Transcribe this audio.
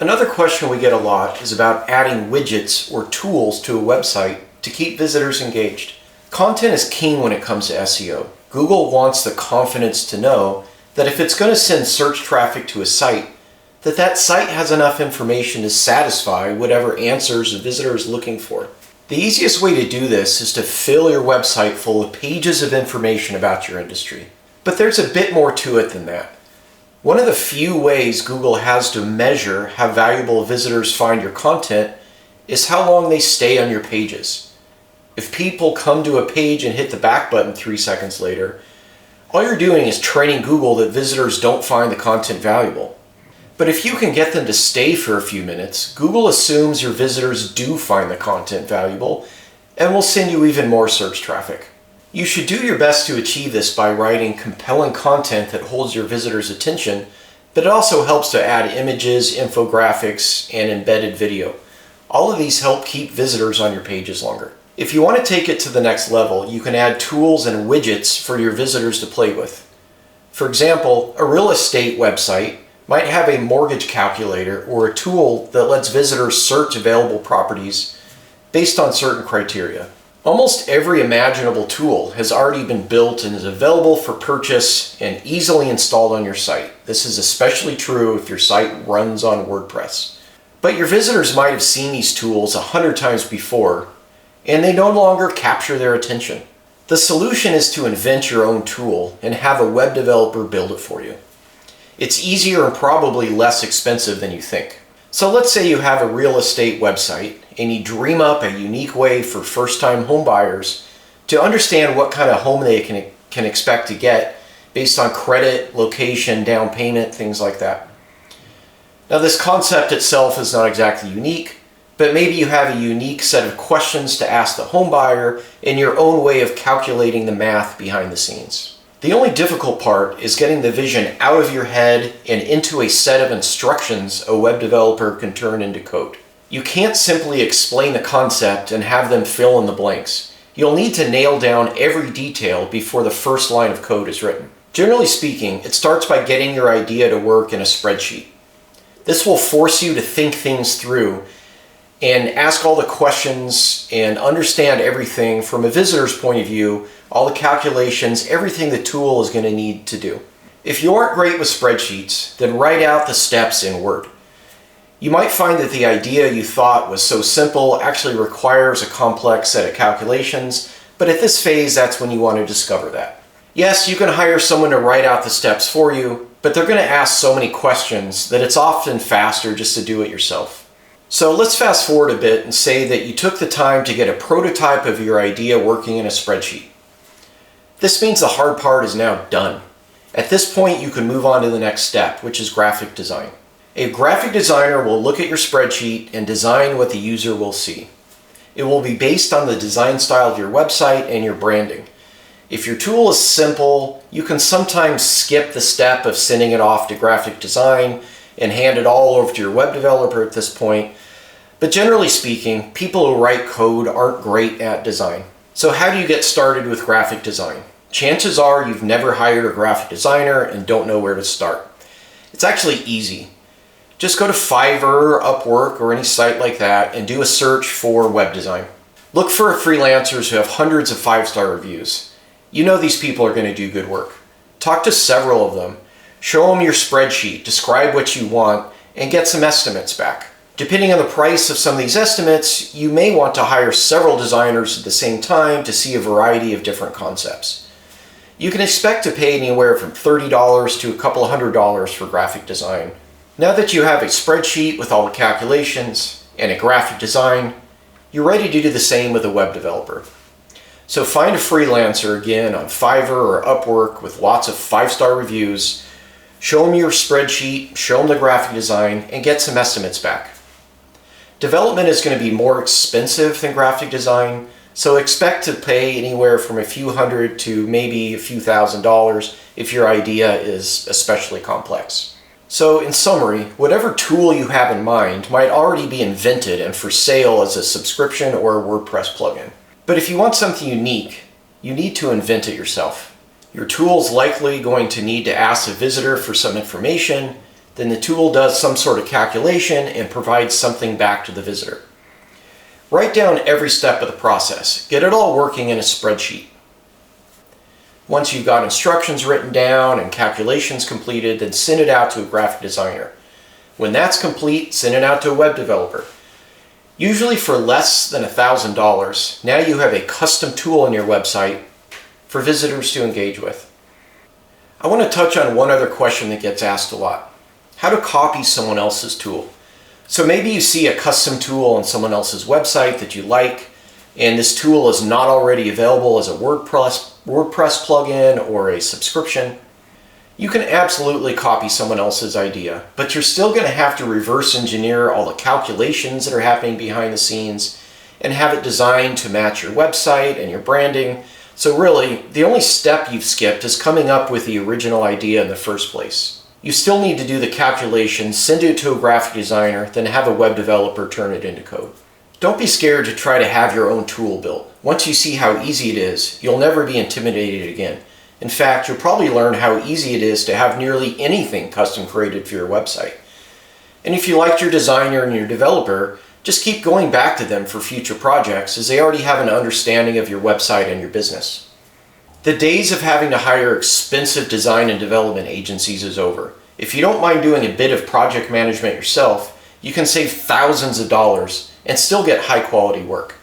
Another question we get a lot is about adding widgets or tools to a website to keep visitors engaged. Content is king when it comes to SEO. Google wants the confidence to know that if it's going to send search traffic to a site, that site has enough information to satisfy whatever answers a visitor is looking for. The easiest way to do this is to fill your website full of pages of information about your industry. But there's a bit more to it than that. One of the few ways Google has to measure how valuable visitors find your content is how long they stay on your pages. If people come to a page and hit the back button 3 seconds later, all you're doing is training Google that visitors don't find the content valuable. But if you can get them to stay for a few minutes, Google assumes your visitors do find the content valuable and will send you even more search traffic. You should do your best to achieve this by writing compelling content that holds your visitors' attention, but it also helps to add images, infographics, and embedded video. All of these help keep visitors on your pages longer. If you want to take it to the next level, you can add tools and widgets for your visitors to play with. For example, a real estate website might have a mortgage calculator or a tool that lets visitors search available properties based on certain criteria. Almost every imaginable tool has already been built and is available for purchase and easily installed on your site. This is especially true if your site runs on WordPress. But your visitors might have seen these tools 100 times before, and they no longer capture their attention. The solution is to invent your own tool and have a web developer build it for you. It's easier and probably less expensive than you think. So let's say you have a real estate website and you dream up a unique way for first-time home buyers to understand what kind of home they can expect to get based on credit, location, down payment, things like that. Now this concept itself is not exactly unique, but maybe you have a unique set of questions to ask the home buyer in your own way of calculating the math behind the scenes. The only difficult part is getting the vision out of your head and into a set of instructions a web developer can turn into code. You can't simply explain the concept and have them fill in the blanks. You'll need to nail down every detail before the first line of code is written. Generally speaking, it starts by getting your idea to work in a spreadsheet. This will force you to think things through and ask all the questions and understand everything from a visitor's point of view, all the calculations, everything the tool is going to need to do. If you aren't great with spreadsheets, then write out the steps in Word. You might find that the idea you thought was so simple actually requires a complex set of calculations, but at this phase, that's when you want to discover that. Yes, you can hire someone to write out the steps for you, but they're going to ask so many questions that it's often faster just to do it yourself. So let's fast forward a bit and say that you took the time to get a prototype of your idea working in a spreadsheet. This means the hard part is now done. At this point, you can move on to the next step, which is graphic design. A graphic designer will look at your spreadsheet and design what the user will see. It will be based on the design style of your website and your branding. If your tool is simple, you can sometimes skip the step of sending it off to graphic design and hand it all over to your web developer at this point. But generally speaking, people who write code aren't great at design. So how do you get started with graphic design? Chances are you've never hired a graphic designer and don't know where to start. It's actually easy. Just go to Fiverr or Upwork or any site like that and do a search for web design. Look for freelancers who have hundreds of 5-star reviews. You know these people are going to do good work. Talk to several of them. Show them your spreadsheet, describe what you want, and get some estimates back. Depending on the price of some of these estimates, you may want to hire several designers at the same time to see a variety of different concepts. You can expect to pay anywhere from $30 to a couple $100 for graphic design. Now that you have a spreadsheet with all the calculations and a graphic design, you're ready to do the same with a web developer. So find a freelancer again on Fiverr or Upwork with lots of 5-star reviews, show them your spreadsheet, show them the graphic design, and get some estimates back. Development is going to be more expensive than graphic design, so expect to pay anywhere from a few hundred to maybe a few $1,000s if your idea is especially complex. So in summary, whatever tool you have in mind might already be invented and for sale as a subscription or a WordPress plugin. But if you want something unique, you need to invent it yourself. Your tool is likely going to need to ask a visitor for some information, Then the tool does some sort of calculation and provides something back to the visitor. Write down every step of the process. Get it all working in a spreadsheet. Once you've got instructions written down and calculations completed, then send it out to a graphic designer. When that's complete, send it out to a web developer. Usually for less than $1,000, now you have a custom tool on your website for visitors to engage with. I want to touch on one other question that gets asked a lot: how to copy someone else's tool. So maybe you see a custom tool on someone else's website that you like, and this tool is not already available as a WordPress plugin or a subscription. You can absolutely copy someone else's idea, but you're still going to have to reverse engineer all the calculations that are happening behind the scenes and have it designed to match your website and your branding. So really, the only step you've skipped is coming up with the original idea in the first place. You still need to do the calculations, send it to a graphic designer, then have a web developer turn it into code. Don't be scared to try to have your own tool built. Once you see how easy it is, you'll never be intimidated again. In fact, you'll probably learn how easy it is to have nearly anything custom created for your website. And if you liked your designer and your developer, just keep going back to them for future projects, as they already have an understanding of your website and your business. The days of having to hire expensive design and development agencies is over. If you don't mind doing a bit of project management yourself, you can save thousands of dollars and still get high quality work.